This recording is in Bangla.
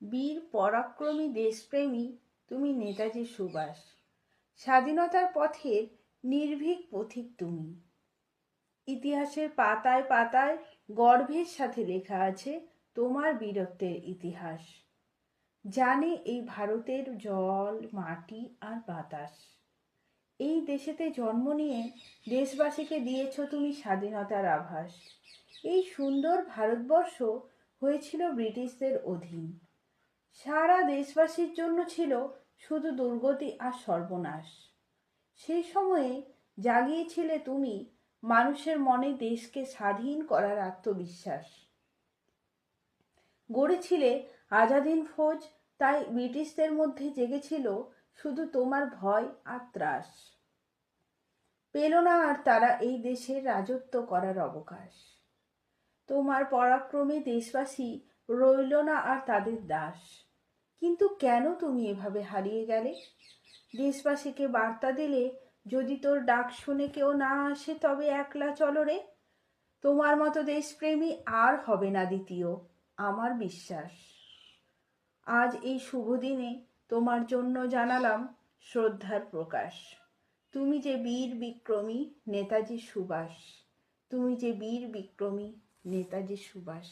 বীর পরাক্রমী দেশপ্রেমী তুমি নেতাজি সুভাষ। স্বাধীনতার পথের নির্ভীক পথিক তুমি। ইতিহাসের পাতায় পাতায় গর্বের সাথে লেখা আছে তোমার বীরত্বের ইতিহাস। জানে এই ভারতের জল, মাটি আর বাতাস। এই দেশেতে জন্ম নিয়ে দেশবাসীকে দিয়েছ তুমি স্বাধীনতার আভাস। এই সুন্দর ভারতবর্ষ হয়েছিল ব্রিটিশদের অধীন। সারা দেশবাসীর জন্য ছিল শুধু দুর্গতি আর সর্বনাশ। সেই সময়ে জাগিয়েছিলে তুমি মানুষের মনে দেশকে স্বাধীন করার আত্মবিশ্বাস। গড়েছিলে আজাদিন ফৌজ, তাই ব্রিটিশদের মধ্যে জেগেছিল শুধু তোমার ভয় আর ত্রাস। পেল না আর তারা এই দেশের রাজত্ব করার অবকাশ। তোমার পরাক্রমে দেশবাসী রইল না আর তাদের দাস। কিন্তু কেন তুমি এভাবে হারিয়ে গেলে? দেশবাসীকে বার্তা দিলে, যদি তোর ডাক শুনে কেউ না আসে তবে একলা চলো রে। তোমার মতো দেশপ্রেমী আর হবে না দ্বিতীয়, আমার বিশ্বাস। আজ এই শুভ দিনে তোমার জন্য জানালাম শ্রদ্ধার প্রকাশ। তুমি যে বীর বিক্রমী নেতাজি সুভাষ। তুমি যে বীর বিক্রমী নেতাজি সুভাষ।